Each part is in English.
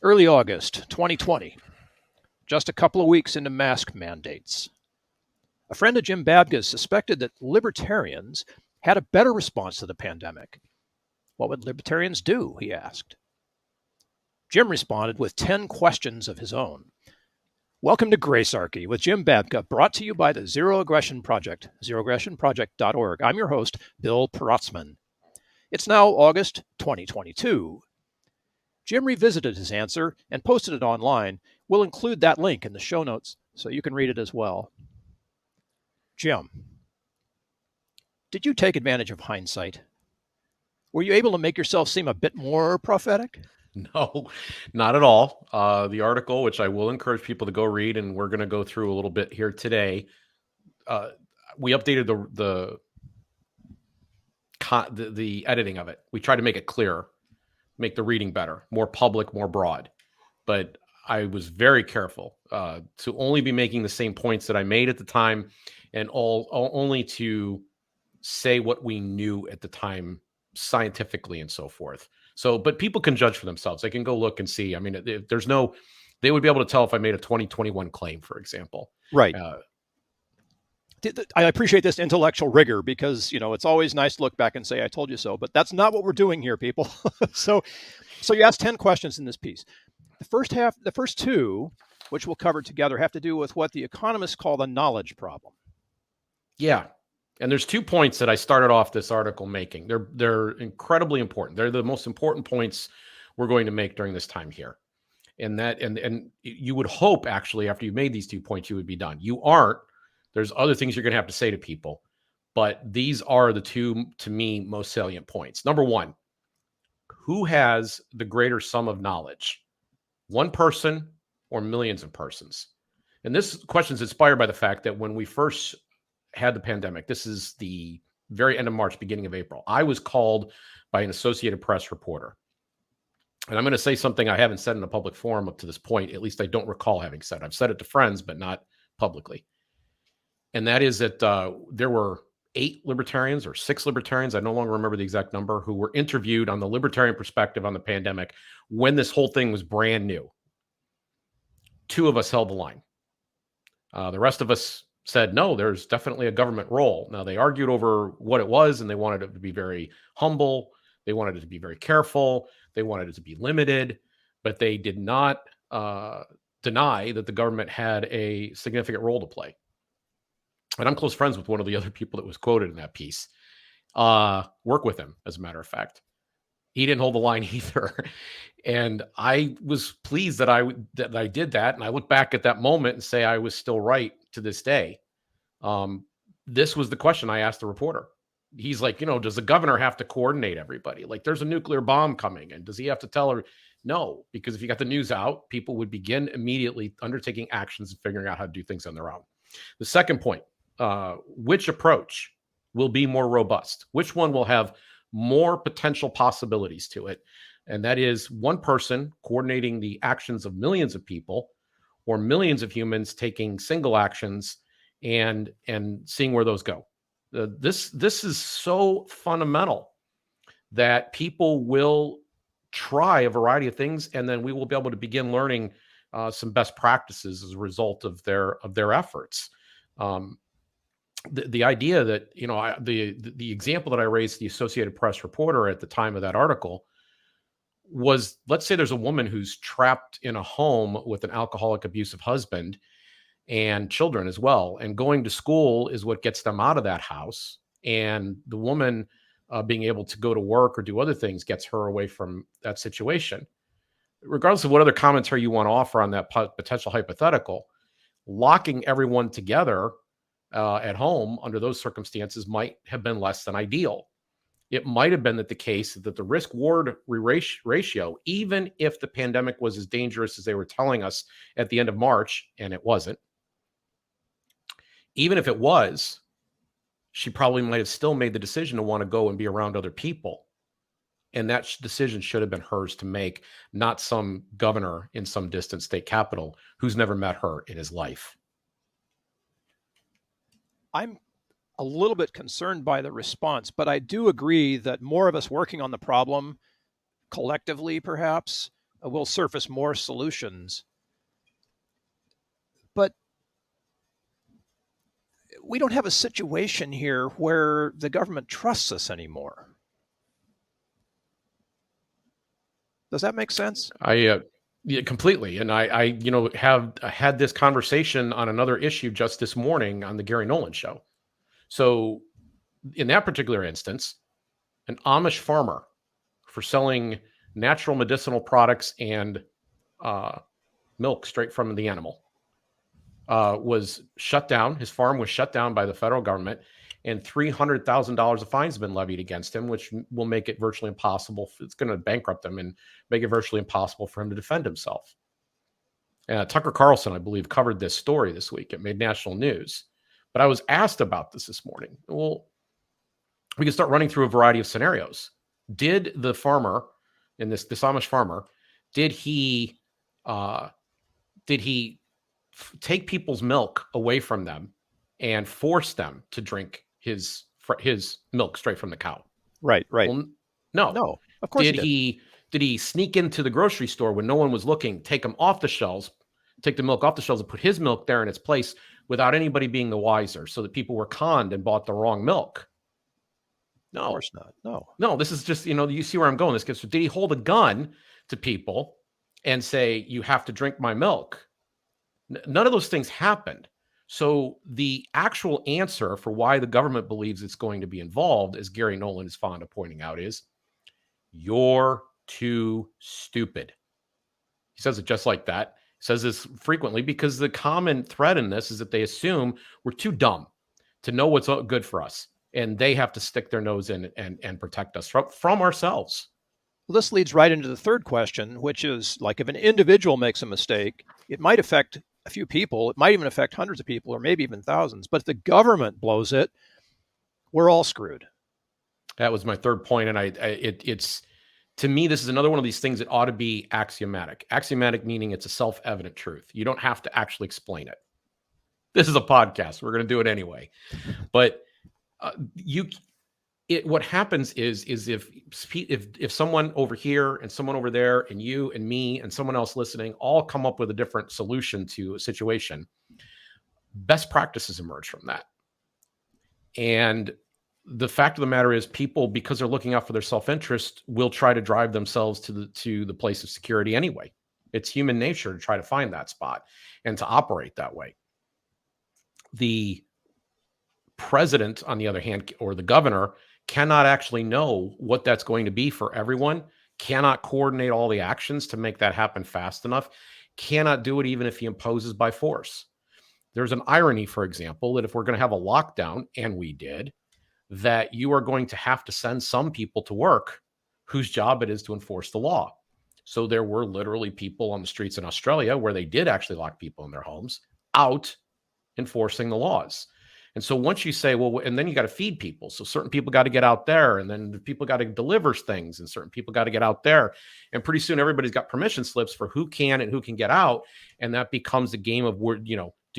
Early August 2020, just a couple of weeks into mask mandates. A friend of Jim Babka's suspected that libertarians had a better response to the pandemic. What would libertarians do? He asked. Jim responded with 10 questions of his own. Welcome to Gracearchy with Jim Babka, brought to you by the Zero Aggression Project, zeroaggressionproject.org. I'm your host, Bill Perotzman. It's now August 2022. Jim revisited his answer and posted it online. We'll include that link in the show notes so you can read it as well. Jim, did you take advantage of hindsight? Were you able to make yourself seem a bit more prophetic? No, not at all. The article, which I will encourage people to go read, and we're going to go through a little bit here today. We updated the editing of it. We tried to make it clearer, make the reading better, more public, more broad. But I was very careful to only be making the same points that I made at the time, and only to say what we knew at the time scientifically and so forth. So, but people can judge for themselves. They can go look and see. I mean, they would be able to tell if I made a 2021 claim, for example. Right. I appreciate this intellectual rigor because, it's always nice to look back and say, I told you so, but that's not what we're doing here, people. So you asked 10 questions in this piece. The first two, which we'll cover together, have to do with what the economists call the knowledge problem. Yeah. And there's 2 points that I started off this article making. They're incredibly important. They're the most important points we're going to make during this time here. And you would hope, actually, after you made these 2 points, you would be done. You aren't. There's other things you're going to have to say to people. But these are the 2, to me, most salient points. Number 1, who has the greater sum of knowledge? One person or millions of persons? And this question is inspired by the fact that when we first had the pandemic, this is the very end of March, beginning of April, I was called by an Associated Press reporter. And I'm going to say something I haven't said in a public forum up to this point. At least I don't recall having said. I've said it to friends, but not publicly. And that is that there were 8 libertarians or 6 libertarians, I no longer remember the exact number, who were interviewed on the libertarian perspective on the pandemic when this whole thing was brand new. 2 of us held the line. The rest of us said, no, there's definitely a government role. Now, they argued over what it was, and they wanted it to be very humble. They wanted it to be very careful. They wanted it to be limited, but they did not deny that the government had a significant role to play. And I'm close friends with one of the other people that was quoted in that piece. Work with him, as a matter of fact. He didn't hold the line either. And I was pleased that I did that. And I look back at that moment and say I was still right to this day. This was the question I asked the reporter. He's like, does the governor have to coordinate everybody? Like, there's a nuclear bomb coming, and does he have to tell her? No, because if you got the news out, people would begin immediately undertaking actions and figuring out how to do things on their own. The second point, which approach will be more robust? Which one will have more potential possibilities to it? And that is one person coordinating the actions of millions of people, or millions of humans taking single actions and seeing where those go. This is so fundamental that people will try a variety of things, and then we will be able to begin learning some best practices as a result of their efforts. The idea that, the example that I raised, the Associated Press reporter at the time of that article, was, let's say there's a woman who's trapped in a home with an alcoholic, abusive husband and children as well. And going to school is what gets them out of that house. And the woman being able to go to work or do other things gets her away from that situation. Regardless of what other commentary you want to offer on that potential hypothetical, locking everyone together at home under those circumstances might have been less than ideal. It might have been the case that the risk-reward ratio, even if the pandemic was as dangerous as they were telling us at the end of March, and it wasn't, even if it was, she probably might have still made the decision to want to go and be around other people. And that decision should have been hers to make, not some governor in some distant state capital who's never met her in his life. I'm a little bit concerned by the response, but I do agree that more of us working on the problem collectively, perhaps, will surface more solutions. But we don't have a situation here where the government trusts us anymore. Does that make sense? Yeah, completely. And I have had this conversation on another issue just this morning on the Gary Nolan show. So in that particular instance, an Amish farmer for selling natural medicinal products and milk straight from the animal was shut down. His farm was shut down by the federal government, and $300,000 of fines have been levied against him, which will make it virtually impossible. It's going to bankrupt him and make it virtually impossible for him to defend himself. Tucker Carlson, I believe, covered this story this week. It made national news. But I was asked about this morning. Well, we can start running through a variety of scenarios. Did the farmer, in this Amish farmer, did he take people's milk away from them and force them to drink his milk straight from the cow? Right. Well, no. Of course Did he sneak into the grocery store when no one was looking, take them off the shelves, take the milk off the shelves and put his milk there in its place without anybody being the wiser, so that people were conned and bought the wrong milk? No. Of course not. No, this is just, you see where I'm going. Did he hold a gun to people and say, you have to drink my milk? None of those things happened. So the actual answer for why the government believes it's going to be involved, as Gary Nolan is fond of pointing out, is you're too stupid. He says it just like that. He says this frequently because the common thread in this is that they assume we're too dumb to know what's good for us, and they have to stick their nose in and protect us from ourselves. Well, this leads right into the third question, which is, like, if an individual makes a mistake, it might affect a few people. It might even affect hundreds of people, or maybe even thousands. But if the government blows it, we're all screwed. That was my third point, and it's to me, this is another one of these things that ought to be axiomatic. Axiomatic meaning it's a self-evident truth. You don't have to actually explain it. This is a podcast. We're going to do it anyway. But what happens is if someone over here and someone over there and you and me and someone else listening all come up with a different solution to a situation, best practices emerge from that. And the fact of the matter is, people, because they're looking out for their self-interest, will try to drive themselves to the place of security anyway. It's human nature to try to find that spot and to operate that way. The president, on the other hand, or the governor, cannot actually know what that's going to be for everyone, cannot coordinate all the actions to make that happen fast enough, cannot do it even if he imposes by force. There's an irony, for example, that if we're going to have a lockdown, and we did, that you are going to have to send some people to work whose job it is to enforce the law. So there were literally people on the streets in Australia where they did actually lock people in their homes out enforcing the laws. And so once you say, well, and then you got to feed people. So certain people got to get out there, and then the people got to deliver things, and certain people got to get out there. And pretty soon everybody's got permission slips for who can and who can get out. And that becomes a game of where, do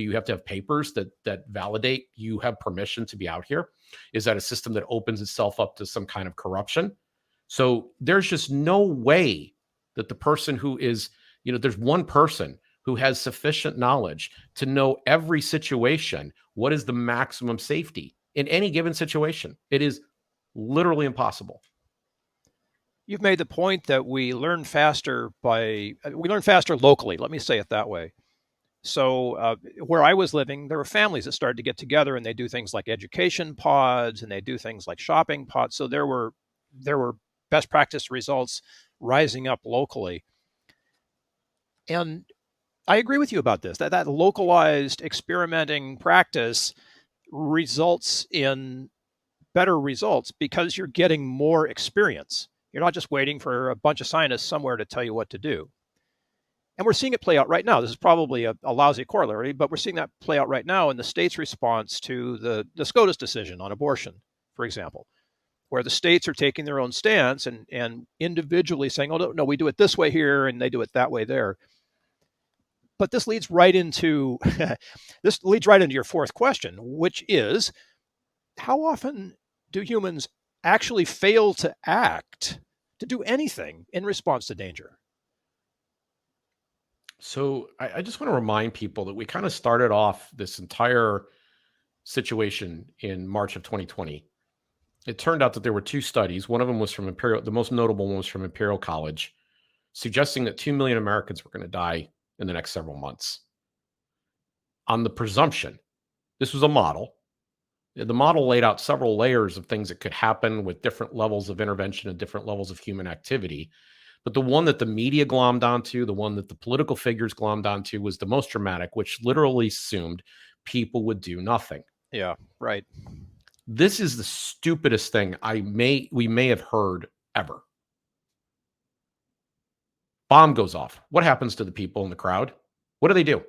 you have to have papers that validate you have permission to be out here? Is that a system that opens itself up to some kind of corruption? So there's just no way that the person who is, there's one person who has sufficient knowledge to know every situation, what is the maximum safety in any given situation. It is literally impossible. You've made the point that we learn faster locally. Let me say it that way. So where I was living, there were families that started to get together, and they do things like education pods, and they do things like shopping pods. So there were best practice results rising up locally. And I agree with you about this, that localized experimenting practice results in better results because you're getting more experience. You're not just waiting for a bunch of scientists somewhere to tell you what to do. And we're seeing it play out right now. This is probably a lousy corollary, but we're seeing that play out right now in the state's response to the SCOTUS decision on abortion, for example, where the states are taking their own stance and individually saying, oh, no, we do it this way here, and they do it that way there. But this leads right into your fourth question, which is, how often do humans actually fail to act, to do anything in response to danger? So I just want to remind people that we kind of started off this entire situation in March of 2020. It turned out that there were two studies. One of them was from Imperial, the most notable one was from Imperial College, suggesting that 2 million Americans were going to die in the next several months. On the presumption, this was a model. The model laid out several layers of things that could happen with different levels of intervention and different levels of human activity. But the one that the media glommed onto, the one that the political figures glommed onto, was the most dramatic, which literally assumed people would do nothing. Yeah, right. This is the stupidest thing we may have heard ever. Bomb goes off. What happens to the people in the crowd? What do?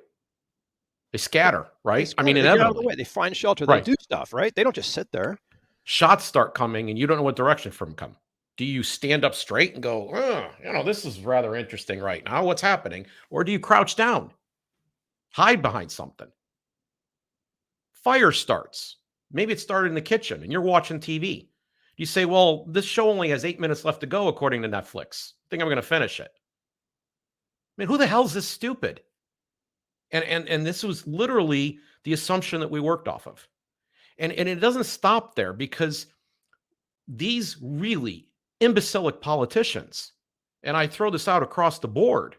They scatter, right? They get out of the way. They find shelter. They do stuff, right? They don't just sit there. Shots start coming, and you don't know what direction from come. Do you stand up straight and go, this is rather interesting right now, what's happening? Or do you crouch down, hide behind something? Fire starts. Maybe it started in the kitchen and you're watching TV. You say, well, this show only has 8 minutes left to go according to Netflix. I think I'm going to finish it. I mean, who the hell is this stupid? And this was literally the assumption that we worked off of. And it doesn't stop there, because these really imbecilic politicians, and I throw this out across the board,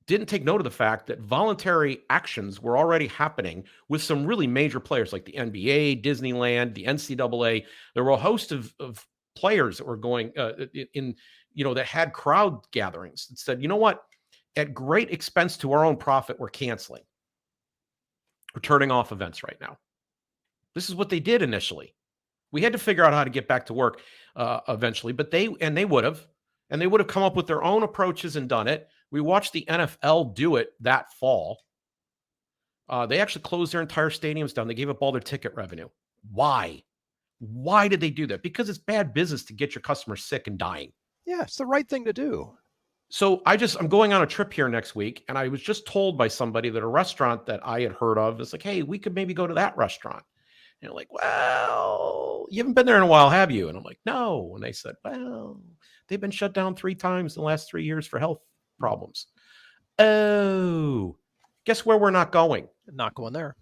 didn't take note of the fact that voluntary actions were already happening with some really major players like the NBA, Disneyland, the NCAA. There were a host of players that were going that had crowd gatherings that said, you know what, at great expense to our own profit, we're canceling. We're turning off events right now. This is what they did initially. We had to figure out how to get back to work eventually, but they would have come up with their own approaches and done it. We watched the NFL do it that fall. They actually closed their entire stadiums down. They gave up all their ticket revenue. Why? Why did they do that? Because it's bad business to get your customers sick and dying. Yeah, it's the right thing to do. So I'm going on a trip here next week, and I was just told by somebody that a restaurant that I had heard of is like, hey, we could maybe go to that restaurant. And they're like, well, you haven't been there in a while, have you? And I'm like, no. And they said, well, they've been shut down 3 times in the last 3 years for health problems. Oh, guess where we're not going? Not going there.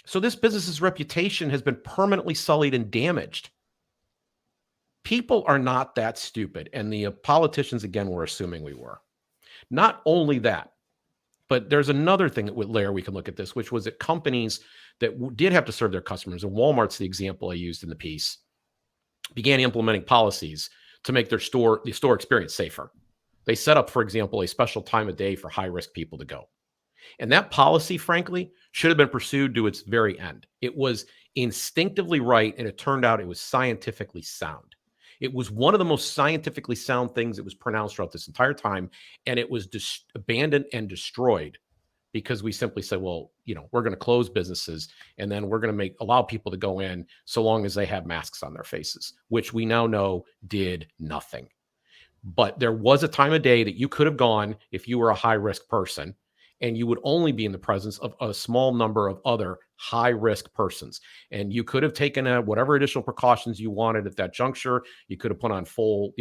So this business's reputation has been permanently sullied and damaged. People are not that stupid. And the politicians, again, were assuming we were. Not only that, but there's another thing layer we can look at this, which was that companies that did have to serve their customers, and Walmart's the example I used in the piece, began implementing policies to make the store experience safer. They set up, for example, a special time of day for high-risk people to go. And that policy, frankly, should have been pursued to its very end. It was instinctively right, and it turned out it was scientifically sound. It was one of the most scientifically sound things that was pronounced throughout this entire time, and it was abandoned and destroyed because we simply said, well, we're going to close businesses, and then we're going to allow people to go in so long as they have masks on their faces, which we now know did nothing. But there was a time of day that you could have gone if you were a high-risk person, and you would only be in the presence of a small number of other high-risk persons. And you could have taken whatever additional precautions you wanted at that juncture. You could have put on full,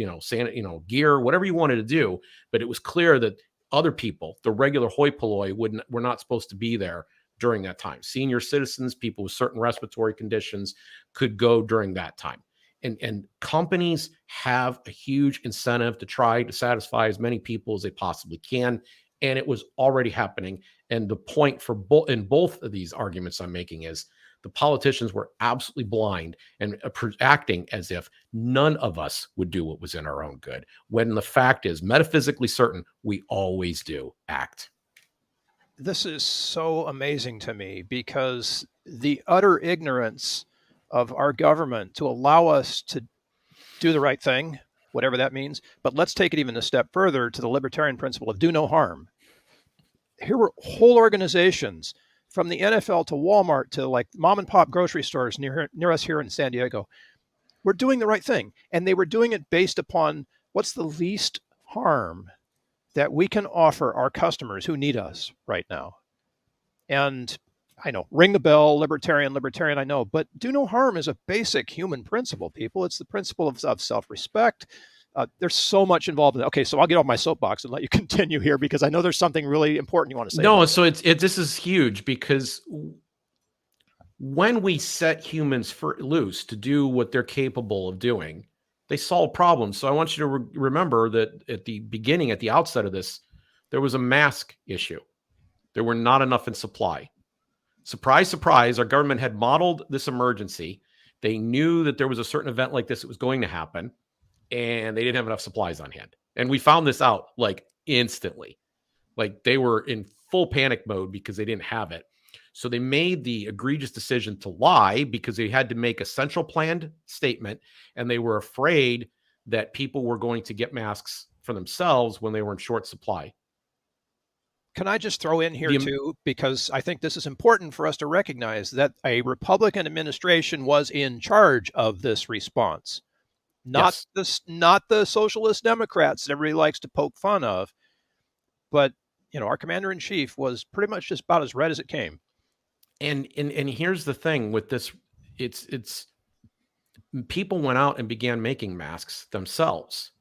gear, whatever you wanted to do. But it was clear that other people, the regular hoi polloi, were not supposed to be there during that time. Senior citizens, people with certain respiratory conditions could go during that time. And companies have a huge incentive to try to satisfy as many people as they possibly can. And it was already happening. And the point in both of these arguments I'm making is the politicians were absolutely blind and acting as if none of us would do what was in our own good, when the fact is, metaphysically certain, we always do act. This is so amazing to me, because the utter ignorance of our government to allow us to do the right thing, whatever that means. But let's take it even a step further to the libertarian principle of do no harm. Here were whole organizations, from the NFL to Walmart to like mom and pop grocery stores near us here in San Diego. We're doing the right thing. And they were doing it based upon what's the least harm that we can offer our customers who need us right now. And I know, ring the bell, libertarian, I know, but do no harm is a basic human principle, people. It's the principle of self-respect. There's so much involved in that. Okay, so I'll get off my soapbox and let you continue here because I know there's something really important you want to say. No, so this is huge because when we set humans loose to do what they're capable of doing, they solve problems. So I want you to remember that at the beginning, at the outset of this, there was a mask issue. There were not enough in supply. Surprise, surprise, our government had modeled this emergency. They knew that there was a certain event like this that was going to happen, and they didn't have enough supplies on hand. And we found this out like instantly. Like they were in full panic mode because they didn't have it. So they made the egregious decision to lie because they had to make a central planned statement, and they were afraid that people were going to get masks for themselves when they were in short supply. Can I just throw in here too, because I think this is important for us to recognize that a Republican administration was in charge of this response, not the socialist Democrats that everybody likes to poke fun of, but our commander in chief was pretty much just about as red as it came. And here's the thing with this: it's people went out and began making masks themselves.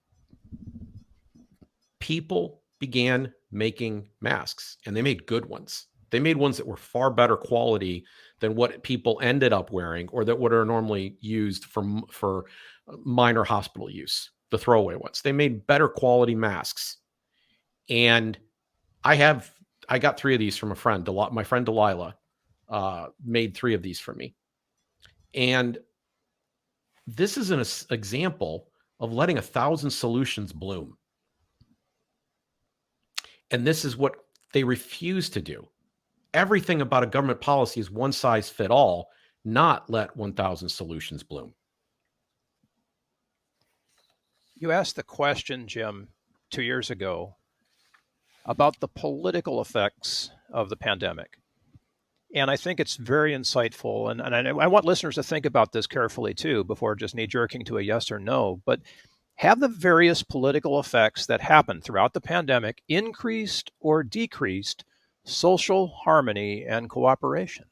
People began making masks, and they made good ones. They made ones that were far better quality than what people ended up wearing, or that what are normally used for minor hospital use, the throwaway ones. They made better quality masks. And I got 3 of these from a friend. My friend Delilah made 3 of these for me. And this is an example of letting 1,000 solutions bloom. And this is what they refuse to do. Everything about a government policy is one size fit all, not let 1,000 solutions bloom. You asked the question, Jim, 2 years ago about the political effects of the pandemic. And I think it's very insightful. And I want listeners to think about this carefully too, before just knee-jerking to a yes or no. But have the various political effects that happened throughout the pandemic increased or decreased social harmony and cooperation?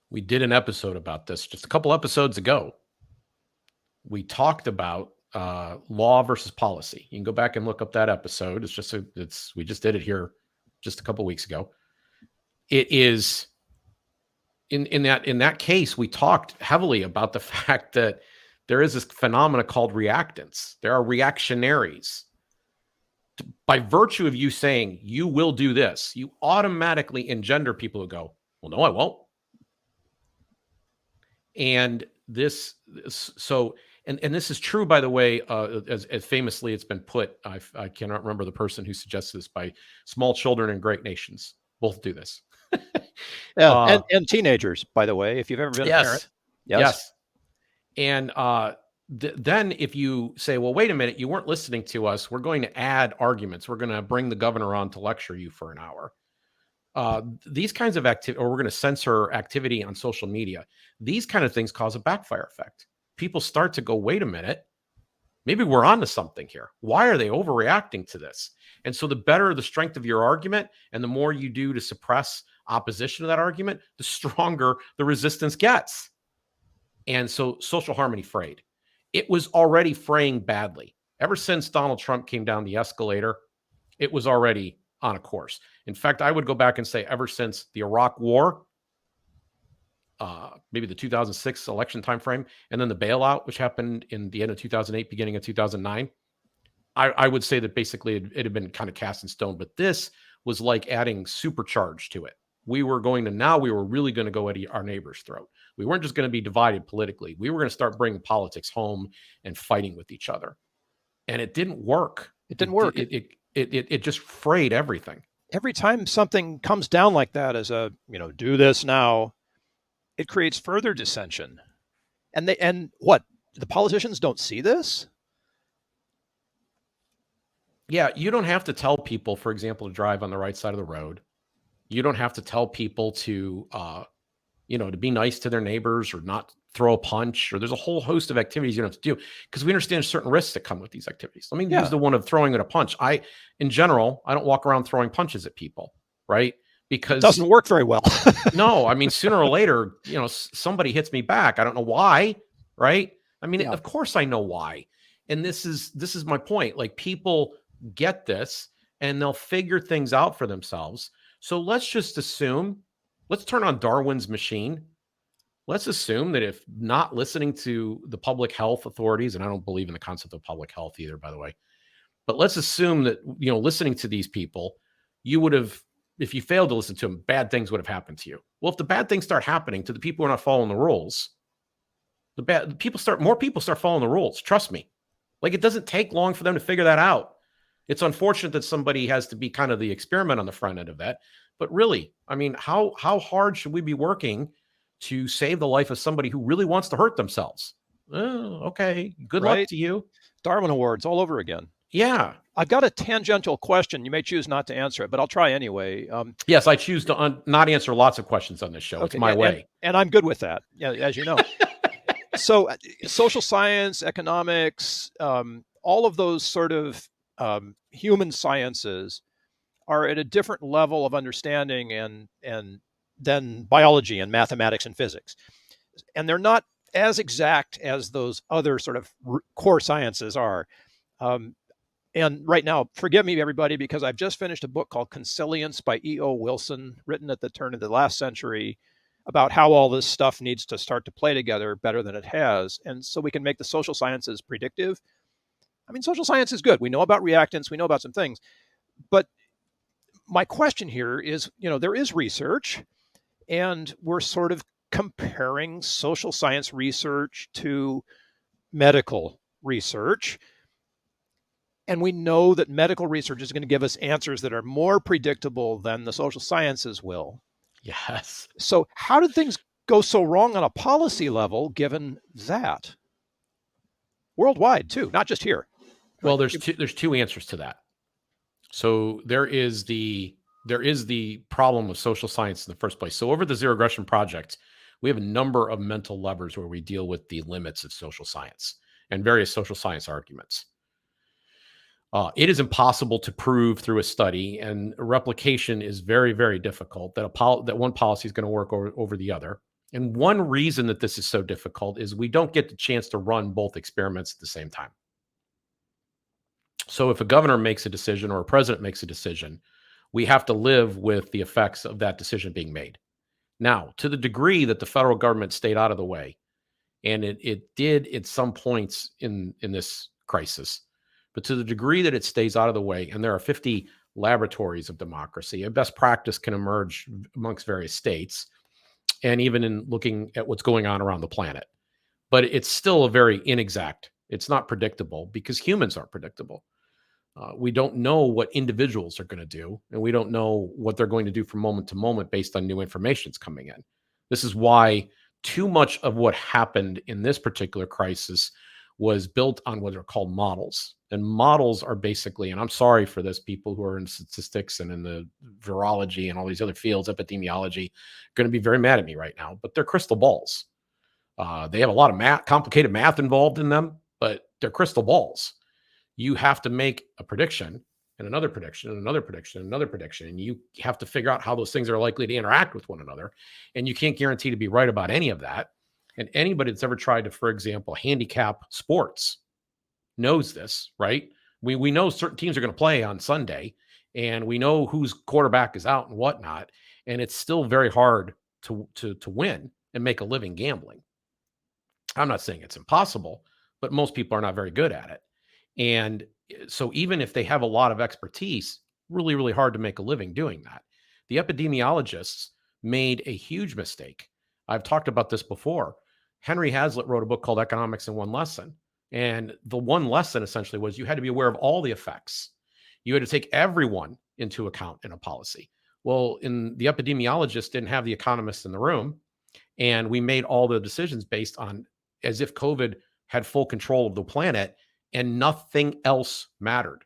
We did an episode about this just a couple episodes ago. We talked about law versus policy. You can go back and look up that episode. We just did it here just a couple weeks ago. It is in that case, we talked heavily about the fact that there is this phenomena called reactants. There are reactionaries. By virtue of you saying you will do this, you automatically engender people who go, well, no, I won't. And this is true, by the way, as famously it's been put. I cannot remember the person who suggested this. By small children and great nations, both do this. And teenagers, by the way, if you've ever been a parent. Yes. And then if you say, well, wait a minute, you weren't listening to us, we're going to add arguments. We're going to bring the governor on to lecture you for an hour. These kinds of activity, or we're going to censor activity on social media. These kind of things cause a backfire effect. People start to go, wait a minute, maybe we're onto something here. Why are they overreacting to this? And so the better the strength of your argument and the more you do to suppress opposition to that argument, the stronger the resistance gets. And so social harmony frayed. It was already fraying badly. Ever since Donald Trump came down the escalator, it was already on a course. In fact, I would go back and say ever since the Iraq War, maybe the 2006 election timeframe, and then the bailout, which happened in the end of 2008, beginning of 2009, I would say that basically it had been kind of cast in stone. But this was like adding supercharge to it. We were really going to go at our neighbor's throat. We weren't just going to be divided politically. We were going to start bringing politics home and fighting with each other. And it didn't work. It didn't work. It just frayed everything. Every time something comes down like that as a, do this now, it creates further dissension. And what? The politicians don't see this? Yeah, you don't have to tell people, for example, to drive on the right side of the road. You don't have to tell people to, to be nice to their neighbors or not throw a punch, or there's a whole host of activities you don't have to do because we understand certain risks that come with these activities. Let me use the one of throwing at a punch. In general, I don't walk around throwing punches at people, right? Because it doesn't work very well. No, I mean, sooner or later, somebody hits me back. I don't know why, right? I mean, of course I know why. And this is my point. Like, people get this and they'll figure things out for themselves. So let's just assume, let's turn on Darwin's machine. Let's assume that if not listening to the public health authorities, and I don't believe in the concept of public health either, by the way, but let's assume that, listening to these people, you would have, if you failed to listen to them, bad things would have happened to you. Well, if the bad things start happening to the people who are not following the rules, more people start following the rules. Trust me. Like, it doesn't take long for them to figure that out. It's unfortunate that somebody has to be kind of the experiment on the front end of that. But really, I mean, how hard should we be working to save the life of somebody who really wants to hurt themselves? Oh, okay. Good luck to you. Darwin Awards all over again. Yeah. I've got a tangential question. You may choose not to answer it, but I'll try anyway. Yes, I choose to not answer lots of questions on this show. Okay, it's my way. And I'm good with that, as you know. So social science, economics, all of those sort of human sciences are at a different level of understanding and than biology and mathematics and physics. And they're not as exact as those other sort of core sciences are. And right now, forgive me, everybody, because I've just finished a book called Consilience by E.O. Wilson, written at the turn of the last century, about how all this stuff needs to start to play together better than it has. And so we can make the social sciences predictive. I mean, social science is good. We know about reactants. We know about some things. But my question here is, there is research, and we're sort of comparing social science research to medical research. And we know that medical research is going to give us answers that are more predictable than the social sciences will. Yes. So how did things go so wrong on a policy level, given that? Worldwide, too, not just here. Well, there's two answers to that. So there is the problem of social science in the first place. So over the Zero Aggression Project, we have a number of mental levers where we deal with the limits of social science and various social science arguments. It is impossible to prove through a study, and replication is very, very difficult, that one policy is going to work over the other. And one reason that this is so difficult is we don't get the chance to run both experiments at the same time. So if a governor makes a decision or a president makes a decision, we have to live with the effects of that decision being made. Now, to the degree that the federal government stayed out of the way, and it did at some points in this crisis, but to the degree that it stays out of the way, and there are 50 laboratories of democracy, a best practice can emerge amongst various states, and even in looking at what's going on around the planet. But it's still a very inexact. It's not predictable because humans aren't predictable. We don't know what individuals are going to do, and we don't know what they're going to do from moment to moment based on new information that's coming in. This is why too much of what happened in this particular crisis was built on what are called models. And models are basically, and I'm sorry for this, people who are in statistics and in the virology and all these other fields, epidemiology, going to be very mad at me right now, but they're crystal balls. They have a lot of complicated math involved in them, but they're crystal balls. You have to make a prediction and another prediction and another prediction and another prediction. And you have to figure out how those things are likely to interact with one another. And you can't guarantee to be right about any of that. And anybody that's ever tried to, for example, handicap sports knows this, right? We know certain teams are going to play on Sunday, and we know whose quarterback is out and whatnot. And it's still very hard to win and make a living gambling. I'm not saying it's impossible, but most people are not very good at it. And so even if they have a lot of expertise, really, really hard to make a living doing that. The epidemiologists made a huge mistake. I've talked about this before. Henry Hazlitt wrote a book called Economics in One Lesson. And the one lesson essentially was you had to be aware of all the effects. You had to take everyone into account in a policy. Well, the epidemiologists didn't have the economists in the room. And we made all the decisions based on as if COVID had full control of the planet and nothing else mattered.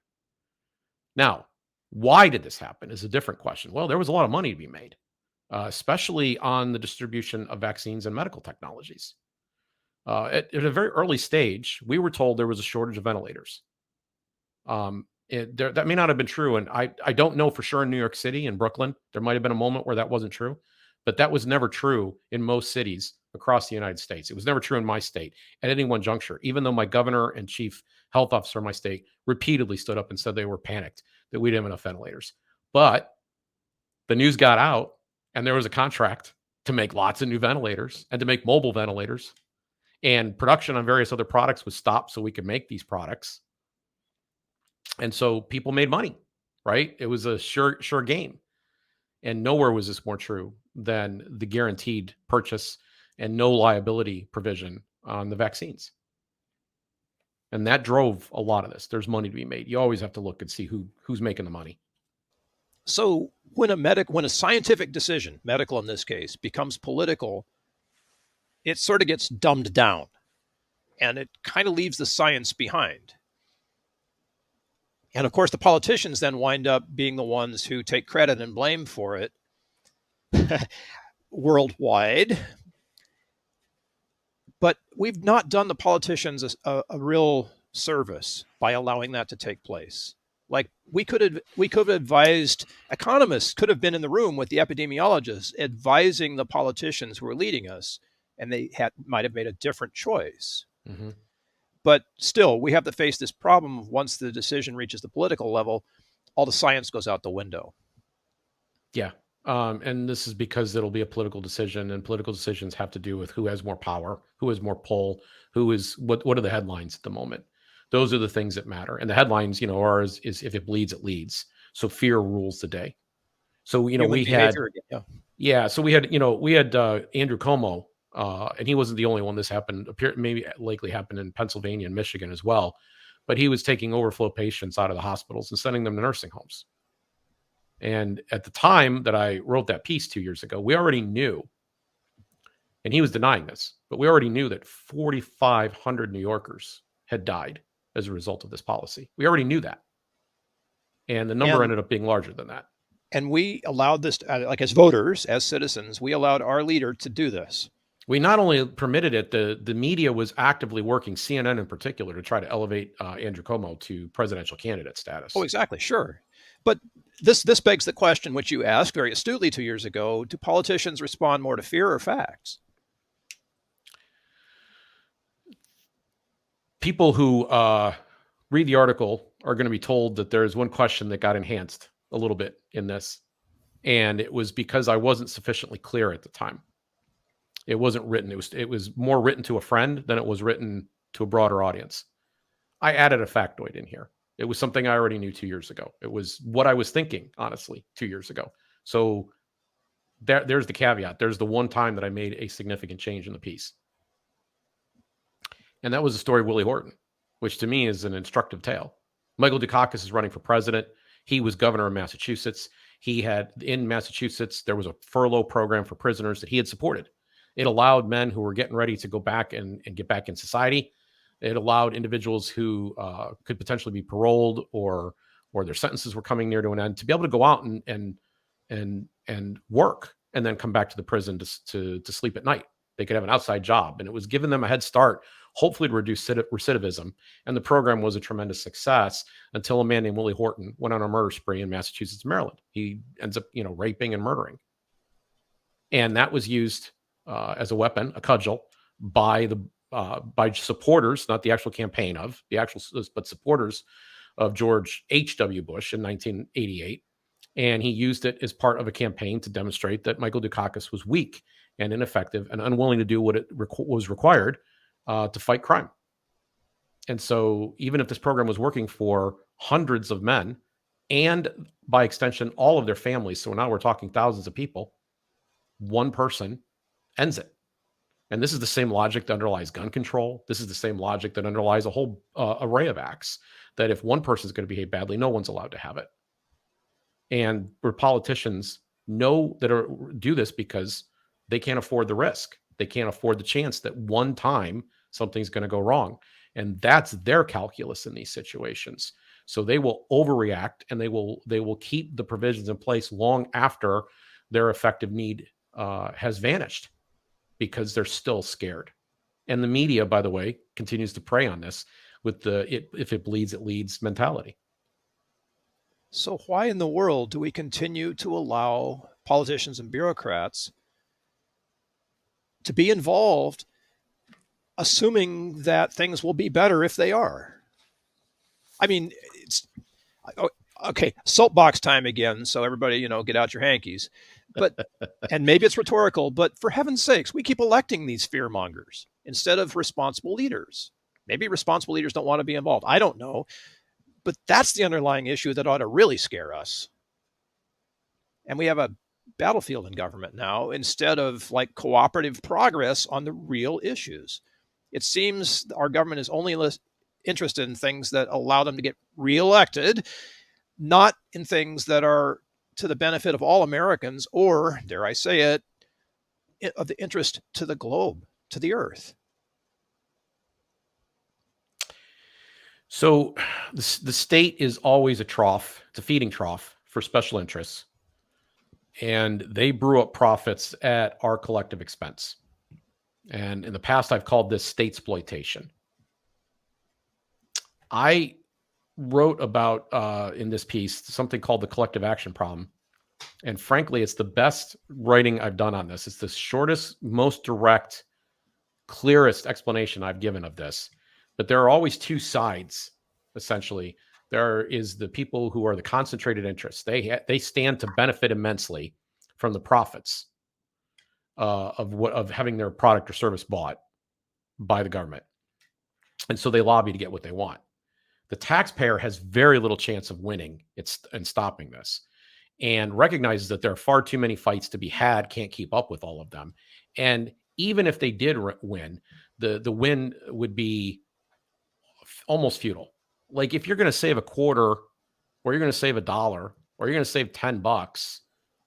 Now, why did this happen is a different question. Well, there was a lot of money to be made, especially on the distribution of vaccines and medical technologies. At a very early stage, we were told there was a shortage of ventilators. That may not have been true. And I don't know for sure in New York City and Brooklyn, there might have been a moment where that wasn't true, but that was never true in most cities across the United States. It was never true in my state at any one juncture, even though my governor and chief health officer in my state repeatedly stood up and said they were panicked that we didn't have enough ventilators. But the news got out and there was a contract to make lots of new ventilators and to make mobile ventilators, and production on various other products was stopped so we could make these products. And so people made money, right? It was a sure game. And nowhere was this more true than the guaranteed purchase and no liability provision on the vaccines. And that drove a lot of this. There's money to be made. You always have to look and see who's making the money. So when a scientific decision, medical in this case, becomes political, it sort of gets dumbed down and it kind of leaves the science behind. And of course, the politicians then wind up being the ones who take credit and blame for it worldwide. But we've not done the politicians a real service by allowing that to take place. Like we could have advised, economists could have been in the room with the epidemiologists advising the politicians who were leading us, and they might have made a different choice. Mm-hmm. But still, we have to face this problem of once the decision reaches the political level, all the science goes out the window. Yeah. And this is because it'll be a political decision, and political decisions have to do with who has more power, who has more pull, what are the headlines at the moment. Those are the things that matter. And the headlines, are is if it bleeds, it leads. So fear rules the day. So, we had Andrew Cuomo, and he wasn't the only one. This likely happened in Pennsylvania and Michigan as well. But he was taking overflow patients out of the hospitals and sending them to nursing homes. And at the time that I wrote that piece 2 years ago, we already knew, and he was denying this, but we already knew that 4,500 New Yorkers had died as a result of this policy. We already knew that. And the number ended up being larger than that. And we allowed this, like as voters, as citizens, we allowed our leader to do this. We not only permitted it, the media was actively working, CNN in particular, to try to elevate Andrew Cuomo to presidential candidate status. Oh, exactly. Sure. But this begs the question, which you asked very astutely 2 years ago, do politicians respond more to fear or facts? People who read the article are going to be told that there's one question that got enhanced a little bit in this. And it was because I wasn't sufficiently clear at the time. It wasn't written. It was more written to a friend than it was written to a broader audience. I added a factoid in here. It was something I already knew 2 years ago. It was what I was thinking, honestly, 2 years ago. So there's the caveat. There's the one time that I made a significant change in the piece. And that was the story of Willie Horton, which to me is an instructive tale. Michael Dukakis is running for president. He was governor of Massachusetts. In Massachusetts, there was a furlough program for prisoners that he had supported. It allowed men who were getting ready to go back and get back in society. It allowed individuals who could potentially be paroled or their sentences were coming near to an end to be able to go out and work and then come back to the prison to sleep at night. They could have an outside job, and it was giving them a head start, hopefully to reduce recidivism. And the program was a tremendous success until a man named Willie Horton went on a murder spree in Massachusetts, Maryland. He ends up, raping and murdering. And that was used as a weapon, a cudgel, by supporters, not the actual campaign but supporters of George H.W. Bush in 1988. And he used it as part of a campaign to demonstrate that Michael Dukakis was weak and ineffective and unwilling to do what was required to fight crime. And so even if this program was working for hundreds of men and by extension, all of their families, so now we're talking thousands of people, one person ends it. And this is the same logic that underlies gun control. This is the same logic that underlies a whole array of acts, that if one person is going to behave badly, no one's allowed to have it. And where politicians know do this because they can't afford the risk. They can't afford the chance that one time something's going to go wrong. And that's their calculus in these situations. So they will overreact, and they will keep the provisions in place long after their effective need has vanished, because they're still scared. And the media, by the way, continues to prey on this with if it bleeds, it leads mentality. So why in the world do we continue to allow politicians and bureaucrats to be involved, assuming that things will be better if they are? I mean, it's okay. Soapbox time again. So everybody, get out your hankies. But and maybe it's rhetorical, but for heaven's sakes, we keep electing these fear mongers instead of responsible leaders. Maybe responsible leaders don't want to be involved. I don't know. But that's the underlying issue that ought to really scare us. And we have a battlefield in government now instead of like cooperative progress on the real issues. It seems our government is only interested in things that allow them to get reelected, not in things that are to the benefit of all Americans or, dare I say it, of the interest to the globe, to the earth. So the state is always a trough. It's a feeding trough for special interests. And they brew up profits at our collective expense. And in the past, I've called this state exploitation. I wrote about, in this piece, something called the collective action problem. And frankly, it's the best writing I've done on this. It's the shortest, most direct, clearest explanation I've given of this. But there are always two sides, essentially. There is the people who are the concentrated interests. They stand to benefit immensely from the profits of having their product or service bought by the government. And so they lobby to get what they want. The taxpayer has very little chance of winning and stopping this, and recognizes that there are far too many fights to be had, can't keep up with all of them. And even if they did win, the win would be almost futile. Like if you're going to save a quarter, or you're going to save $1, or you're going to save $10,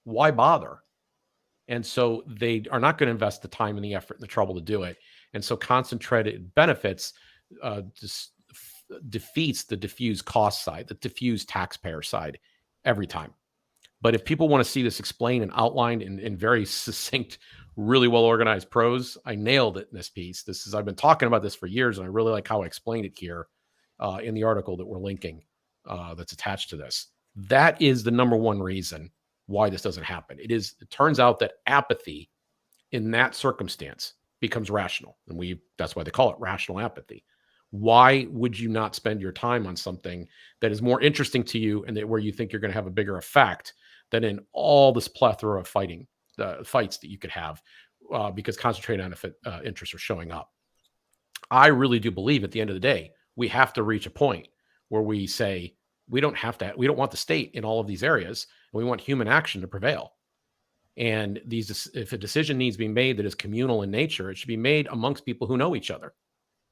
why bother? And so they are not going to invest the time and the effort and the trouble to do it. And so concentrated benefits defeats the diffuse cost side, the diffuse taxpayer side every time. But if people want to see this explained and outlined in very succinct, really well organized prose, I nailed it in this piece. I've been talking about this for years, and I really like how I explained it here in the article that we're linking that's attached to this. That is the number one reason why this doesn't happen. It turns out that apathy in that circumstance becomes rational. And that's why they call it rational apathy. Why would you not spend your time on something that is more interesting to you and where you think you're going to have a bigger effect than in all this plethora of fights that you could have because concentrated benefit interests are showing up? I really do believe at the end of the day, we have to reach a point where we say, we don't want the state in all of these areas, and we want human action to prevail. And if a decision needs to be made that is communal in nature, it should be made amongst people who know each other.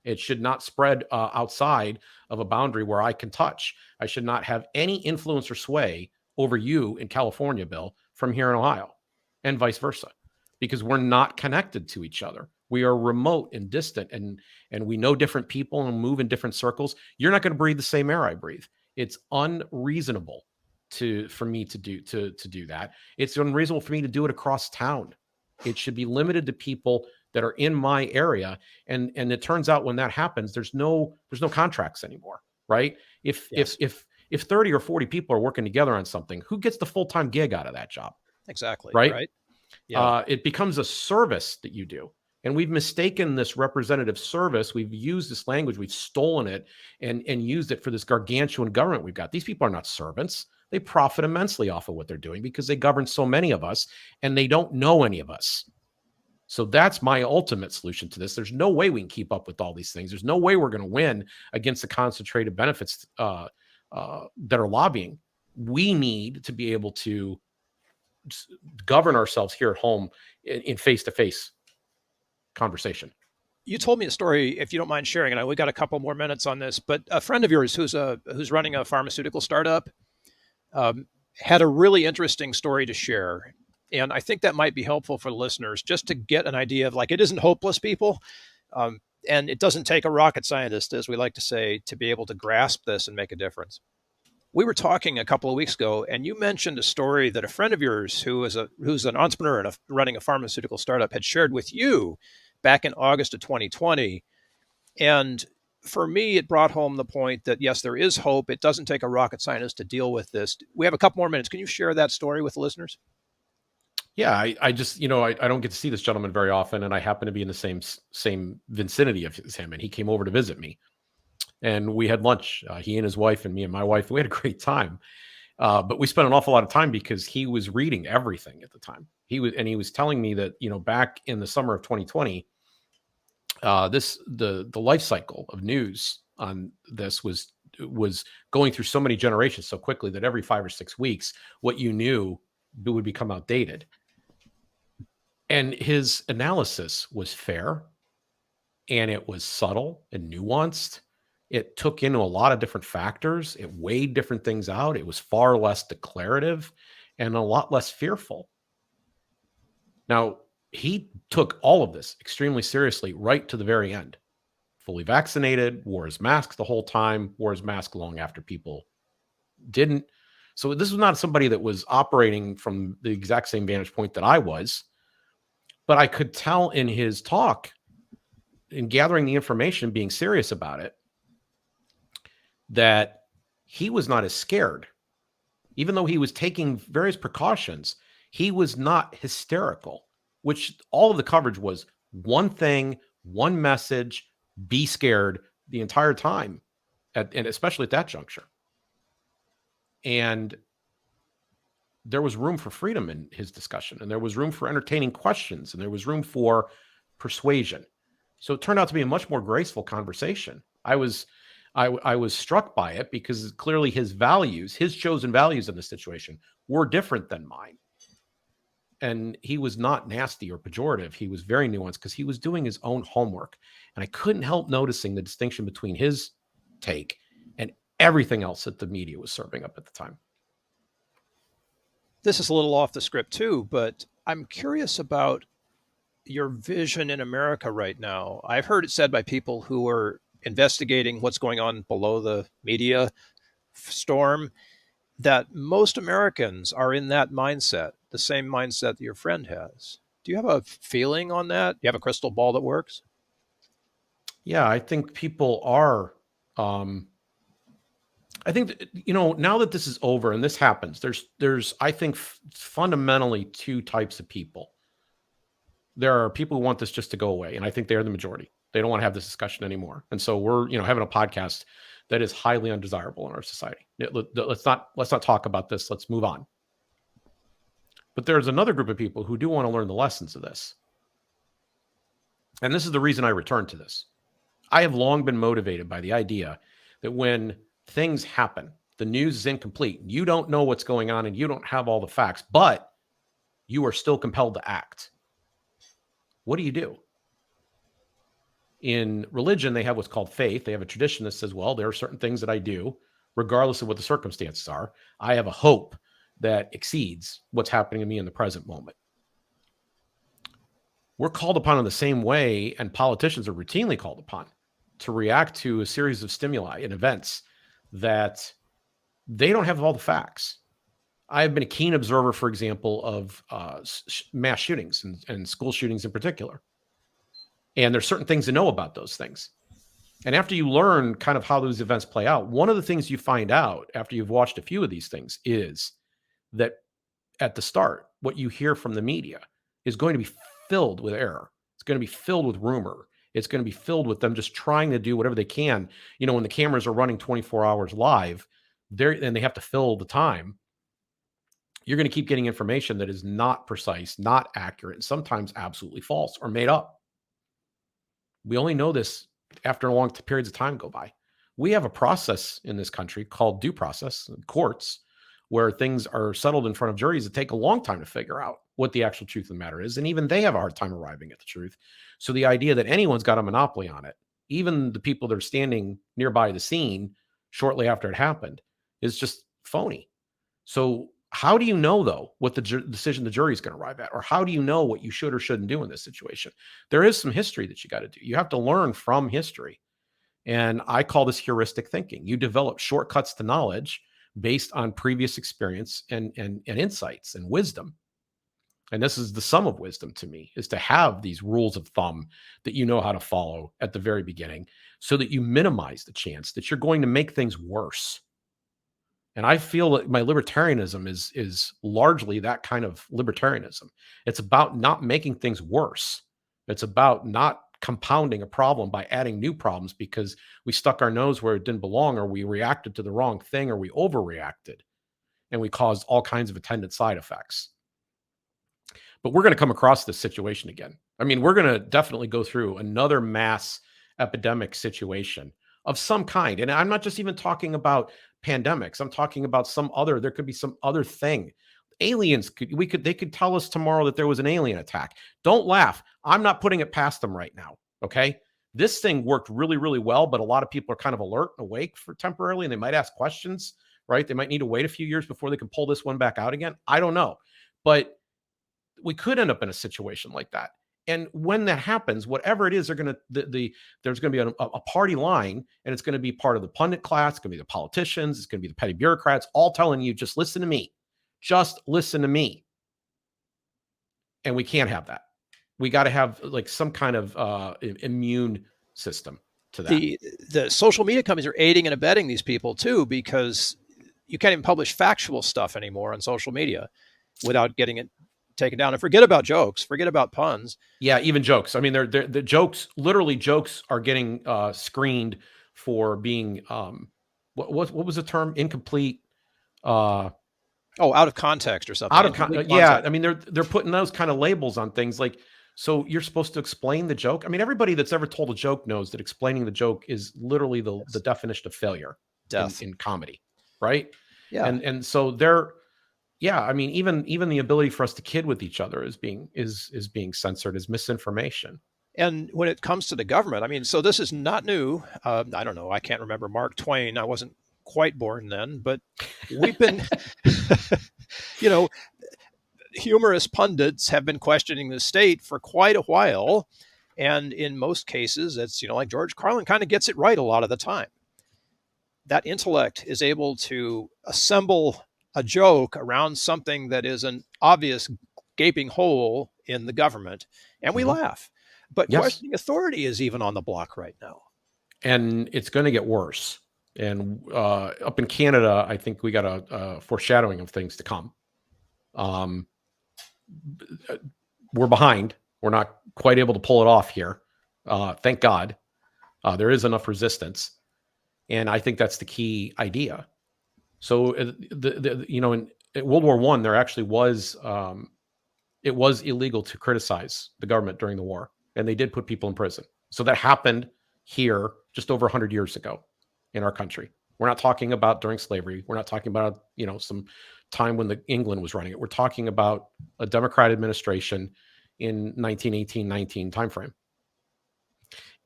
It should not spread outside of a boundary where I can touch. I should not have any influence or sway over you in California, Bill, from here in Ohio, and vice versa, because we're not connected to each other. We are remote and distant, and we know different people and move in different circles. You're not going to breathe the same air I breathe. It's unreasonable for me to do that. It's unreasonable for me to do it across town. It should be limited to people that are in my area. And it turns out when that happens, there's no contracts anymore, right? If 30 or 40 people are working together on something, who gets the full-time gig out of that job? Exactly. Right. Yeah. It becomes a service that you do. And we've mistaken this representative service. We've used this language. We've stolen it and used it for this gargantuan government we've got. These people are not servants. They profit immensely off of what they're doing because they govern so many of us and they don't know any of us. So that's my ultimate solution to this. There's no way we can keep up with all these things. There's no way we're going to win against the concentrated benefits that are lobbying. We need to be able to govern ourselves here at home in face-to-face conversation. You told me a story, if you don't mind sharing, and we got a couple more minutes on this, but a friend of yours who's running a pharmaceutical startup had a really interesting story to share. And I think that might be helpful for listeners just to get an idea of, like, it isn't hopeless, people. And it doesn't take a rocket scientist, as we like to say, to be able to grasp this and make a difference. We were talking a couple of weeks ago, and you mentioned a story that a friend of yours who's an entrepreneur and running a pharmaceutical startup had shared with you back in August of 2020. And for me, it brought home the point that, yes, there is hope. It doesn't take a rocket scientist to deal with this. We have a couple more minutes. Can you share that story with the listeners? Yeah, I just, I don't get to see this gentleman very often, and I happen to be in the same vicinity as him, and he came over to visit me. and we had lunch. He and his wife and me and my wife. We had a great time. But we spent an awful lot of time because he was reading everything at the time. He was telling me that, back in the summer of 2020, the life cycle of news on this was going through so many generations so quickly that every 5 or 6 weeks, what you knew would become outdated. And his analysis was fair, and it was subtle and nuanced. It took into a lot of different factors. It weighed different things out. It was far less declarative and a lot less fearful. Now, he took all of this extremely seriously right to the very end. Fully vaccinated, wore his mask the whole time, wore his mask long after people didn't. So this was not somebody that was operating from the exact same vantage point that I was. But I could tell in his talk, in gathering the information, being serious about it, that he was not as scared. Even though he was taking various precautions, he was not hysterical, which all of the coverage was one thing, one message, be scared the entire time, and especially at that juncture. And there was room for freedom in his discussion, and there was room for entertaining questions, and there was room for persuasion. So it turned out to be a much more graceful conversation. I was struck by it because clearly his values, his chosen values in this situation, were different than mine. And he was not nasty or pejorative. He was very nuanced because he was doing his own homework. And I couldn't help noticing the distinction between his take and everything else that the media was serving up at the time. This is a little off the script too, but I'm curious about your vision in America right now. I've heard it said by people who are investigating what's going on below the media storm that most Americans are in that mindset, the same mindset that your friend has. Do you have a feeling on that? Do you have a crystal ball that works? Yeah, I think people are. I think that, now that this is over and this happens, there's I think fundamentally two types of people. There are people who want this just to go away, and I think they're the majority. They don't want to have this discussion anymore, and so we're having a podcast that is highly undesirable in our society. Let's not talk about this. Let's move on. But there's another group of people who do want to learn the lessons of this, and this is the reason I return to this. I have long been motivated by the idea that when things happen, the news is incomplete, you don't know what's going on, and you don't have all the facts, but you are still compelled to act. What do you do? In religion, they have what's called faith. They have a tradition that says, well, there are certain things that I do, regardless of what the circumstances are. I have a hope that exceeds what's happening to me in the present moment. We're called upon in the same way, and politicians are routinely called upon to react to a series of stimuli and events that they don't have all the facts. I have been a keen observer, for example, of mass shootings and school shootings in particular. And there's certain things to know about those things. And after you learn kind of how those events play out, one of the things you find out after you've watched a few of these things is that at the start, what you hear from the media is going to be filled with error. It's going to be filled with rumor. It's going to be filled with them just trying to do whatever they can. When the cameras are running 24 hours live, and they have to fill the time, you're going to keep getting information that is not precise, not accurate, and sometimes absolutely false or made up. We only know this after long periods of time go by. We have a process in this country called due process, courts, where things are settled in front of juries that take a long time to figure out what the actual truth of the matter is. And even they have a hard time arriving at the truth. So the idea that anyone's got a monopoly on it, even the people that are standing nearby the scene shortly after it happened, is just phony. So how do you know, though, what the decision the jury is going to arrive at? Or how do you know what you should or shouldn't do in this situation? There is some history that you got to do. You have to learn from history. And I call this heuristic thinking. You develop shortcuts to knowledge based on previous experience and insights and wisdom. And this is the sum of wisdom to me, is to have these rules of thumb that you know how to follow at the very beginning so that you minimize the chance that you're going to make things worse. And I feel that my libertarianism is largely that kind of libertarianism. It's about not making things worse. It's about not compounding a problem by adding new problems because we stuck our nose where it didn't belong, or we reacted to the wrong thing, or we overreacted, and we caused all kinds of attendant side effects. But we're going to come across this situation again. I mean, we're going to definitely go through another mass epidemic situation of some kind. And I'm not just even talking about pandemics. I'm talking about there could be some other thing. Aliens they could tell us tomorrow that there was an alien attack. Don't laugh. I'm not putting it past them right now. Okay. This thing worked really, really well, but a lot of people are kind of alert and awake for temporarily, and they might ask questions, right? They might need to wait a few years before they can pull this one back out again. I don't know, but we could end up in a situation like that. And when that happens, whatever it is, there's going to be a party line, and it's going to be part of the pundit class. It's going to be the politicians. It's going to be the petty bureaucrats, all telling you, just listen to me. Just listen to me. And we can't have that. We got to have like some kind of immune system to that. The social media companies are aiding and abetting these people too, because you can't even publish factual stuff anymore on social media without getting it taken down. And forget about jokes, forget about puns. Yeah, even jokes. I mean, the jokes, literally jokes are getting screened for being what was the term? Incomplete. Out of context or something. Out of context. Yeah, I mean, they're putting those kind of labels on things like, so you're supposed to explain the joke. I mean, everybody that's ever told a joke knows that explaining the joke is literally the definition of failure in comedy, right? Yeah. And so I mean, even the ability for us to kid with each other is being censored as misinformation. And when it comes to the government, I mean, so this is not new. I don't know. I can't remember Mark Twain. I wasn't quite born then, but we've been, humorous pundits have been questioning the state for quite a while. And in most cases, it's, like George Carlin kind of gets it right a lot of the time. That intellect is able to assemble a joke around something that is an obvious gaping hole in the government, and we laugh. But questioning authority is even on the block right now. And it's going to get worse. And up in Canada, I think we got a foreshadowing of things to come. We're behind. We're not quite able to pull it off here. Thank God. There is enough resistance. And I think that's the key idea. So, in World War I, there actually was, it was illegal to criticize the government during the war. And they did put people in prison. So that happened here just over 100 years ago in our country. We're not talking about during slavery. We're not talking about, some time when England was running it. We're talking about a Democrat administration in 1918-19 timeframe.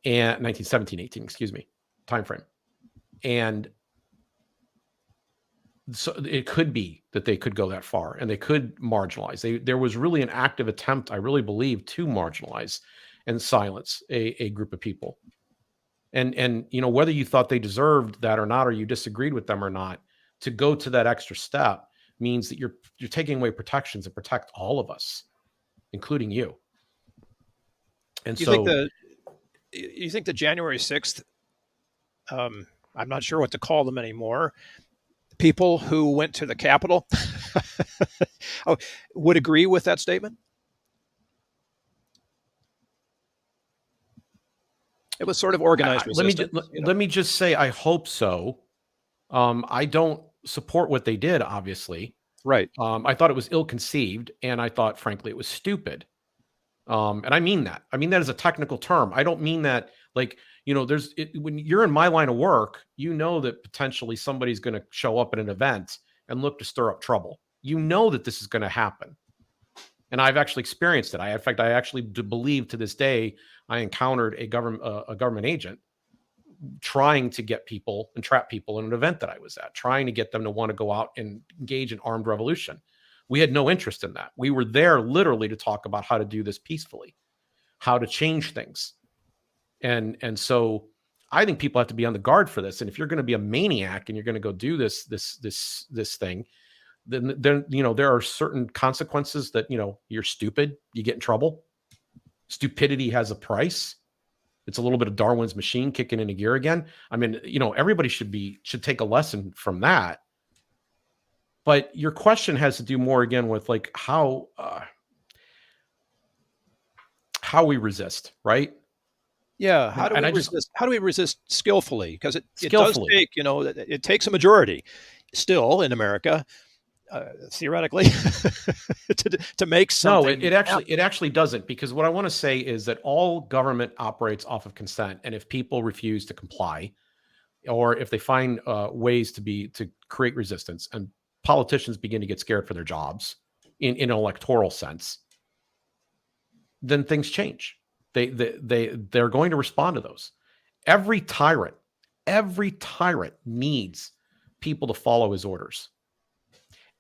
And 1917-18, excuse me, timeframe. And so it could be that they could go that far and they could marginalize. There was really an active attempt, I really believe, to marginalize and silence a group of people. And whether you thought they deserved that or not, or you disagreed with them or not, to go to that extra step means that you're taking away protections that protect all of us, including you. And you think the January 6th, I'm not sure what to call them anymore, people who went to the Capitol would agree with that statement? It was sort of organized resistance. Let me just say, I hope so. I don't support what they did, obviously. Right. I thought it was ill-conceived, and I thought, frankly, it was stupid. And I mean that. I mean that as a technical term. I don't mean that like, when you're in my line of work, that potentially somebody's going to show up at an event and look to stir up trouble. That this is going to happen. And I've actually experienced it. I actually believe to this day, I encountered a government agent trying to get people and trap people in an event that I was at, trying to get them to want to go out and engage in armed revolution. We had no interest in that. We were there literally to talk about how to do this peacefully, how to change things. And so I think people have to be on the guard for this. And if you're going to be a maniac and you're going to go do this thing, then there are certain consequences that, you're stupid, you get in trouble. Stupidity has a price. It's a little bit of Darwin's machine kicking into gear again. I mean, everybody should take a lesson from that. But your question has to do more again with like how we resist, right? Yeah, how do And we I just resist? How do we resist skillfully? Because it does skillfully. take, it takes a majority still in America, theoretically, to make No, something happen. it actually doesn't, because what I want to say is that all government operates off of consent, and if people refuse to comply, or if they find ways to create resistance, and politicians begin to get scared for their jobs in an electoral sense, then things change. They're going to respond to those. Every tyrant, every tyrant needs people to follow his orders.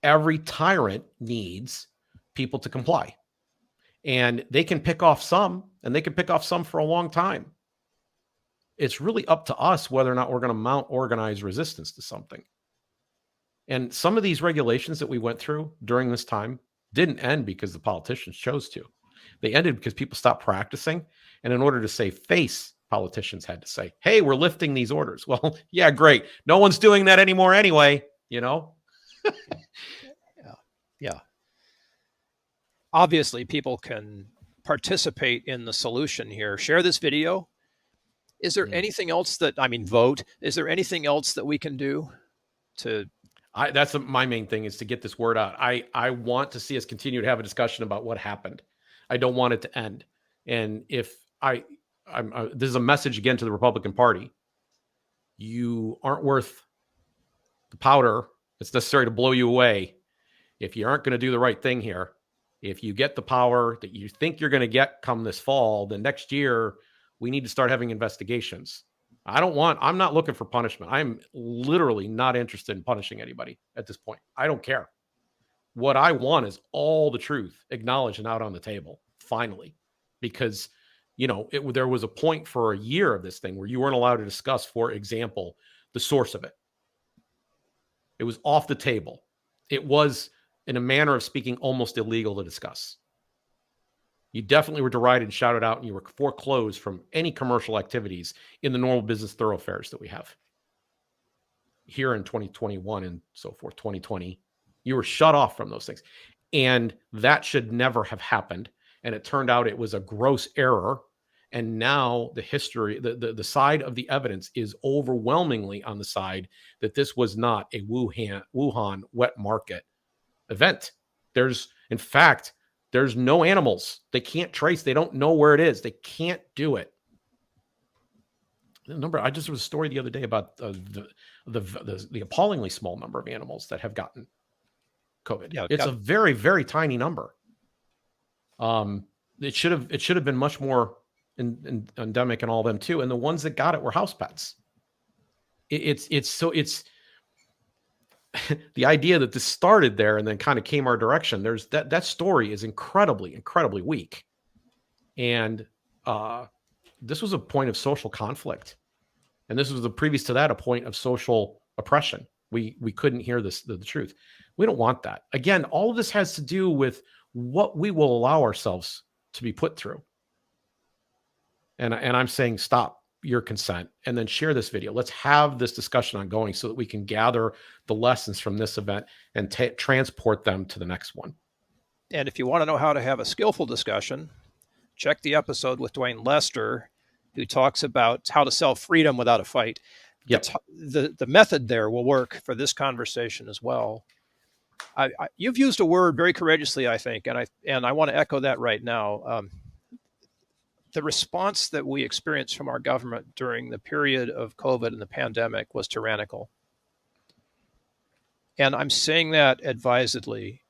Every tyrant needs people to comply. And they can pick off some, and they can pick off some for a long time. It's really up to us whether or not we're going to mount organized resistance to something. And some of these regulations that we went through during this time didn't end because the politicians chose to. They ended because people stopped practicing. And in order to save face, politicians had to say, hey, we're lifting these orders. Well, yeah, great. No one's doing that anymore anyway, Yeah. Yeah. Obviously, people can participate in the solution here. Share this video. Is there anything else vote? Is there anything else that we can do to? That's my main thing, is to get this word out. I want to see us continue to have a discussion about what happened. I don't want it to end. And if this is a message again to the Republican Party. You aren't worth the powder that's necessary to blow you away if you aren't going to do the right thing here. If you get the power that you think you're going to get come this fall, then next year we need to start having investigations. I'm not looking for punishment. I'm literally not interested in punishing anybody at this point. I don't care. What I want is all the truth acknowledged and out on the table, finally, because, there was a point for a year of this thing where you weren't allowed to discuss, for example, the source of it. It was off the table. It was, in a manner of speaking, almost illegal to discuss. You definitely were derided and shouted out, and you were foreclosed from any commercial activities in the normal business thoroughfares that we have here in 2021 and so forth, 2020. You were shut off from those things. And that should never have happened. And it turned out it was a gross error. And now the history, the side of the evidence is overwhelmingly on the side that this was not a Wuhan wet market event. In fact, there's no animals. They can't trace. They don't know where it is. They can't do it. I just was a story the other day about the appallingly small number of animals that have gotten COVID. Yeah, it's a very, very tiny number. It should have been much more endemic and all of them too. And the ones that got it were house pets. It's the idea that this started there and then kind of came our direction. There's that story is incredibly, incredibly weak. And this was a point of social conflict. And this was previous to that, a point of social oppression. We couldn't hear the truth. We don't want that. Again, all of this has to do with what we will allow ourselves to be put through. And I'm saying, stop your consent and then share this video. Let's have this discussion ongoing so that we can gather the lessons from this event and transport them to the next one. And if you want to know how to have a skillful discussion, check the episode with Dwayne Lester, who talks about how to sell freedom without a fight. Yep. The method there will work for this conversation as well. You've used a word very courageously, I think, and I want to echo that right now. The response that we experienced from our government during the period of COVID and the pandemic was tyrannical. And I'm saying that advisedly,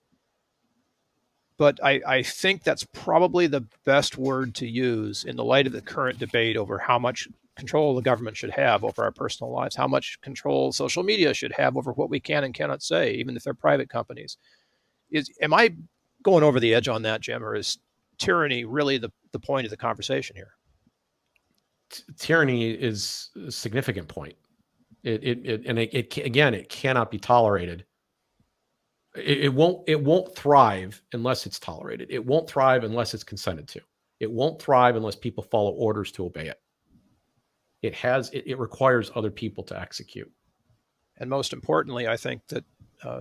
but I think that's probably the best word to use in the light of the current debate over how much control the government should have over our personal lives, how much control social media should have over what we can and cannot say, even if they're private companies. Am I going over the edge on that, Jim, or is tyranny really the point of the conversation here? Tyranny is a significant point. It cannot be tolerated. It won't thrive unless it's tolerated. It won't thrive unless it's consented to. It won't thrive unless people follow orders to obey it. It requires other people to execute. And most importantly, I think that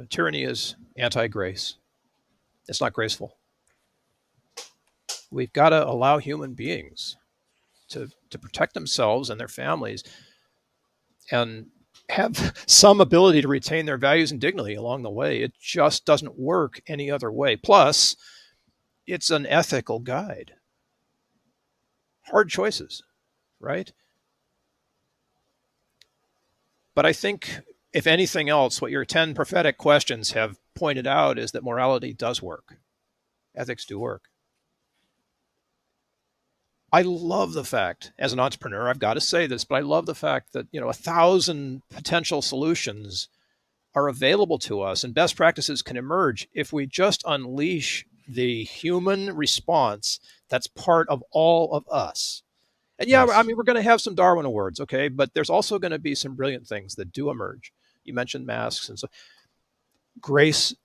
tyranny is anti-grace. It's not graceful. We've got to allow human beings to protect themselves and their families and have some ability to retain their values and dignity along the way. It just doesn't work any other way. Plus, it's an ethical guide. Hard choices, right? But I think, if anything else, what your 10 prophetic questions have pointed out is that morality does work. Ethics do work. I love the fact, as an entrepreneur, I've got to say this, but I love the fact that 1,000 potential solutions are available to us, and best practices can emerge if we just unleash the human response that's part of all of us. And yeah, I Yes. mean, we're going to have some Darwin awards, okay, but there's also going to be some brilliant things that do emerge. You mentioned masks, and so grace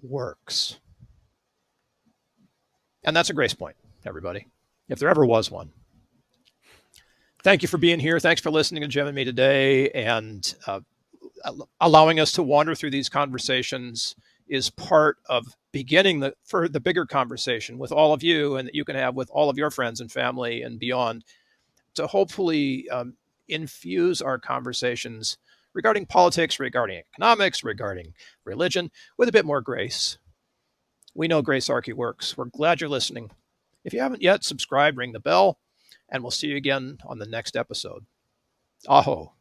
works. And that's a grace point, everybody, if there ever was one. Thank you for being here. Thanks for listening to Jim and me today, and allowing us to wander through these conversations is part of beginning for the bigger conversation with all of you, and that you can have with all of your friends and family and beyond, to hopefully infuse our conversations regarding politics, regarding economics, regarding religion, with a bit more grace. We know Gracearchy works. We're glad you're listening. If you haven't yet, subscribe, ring the bell, and we'll see you again on the next episode. Aho.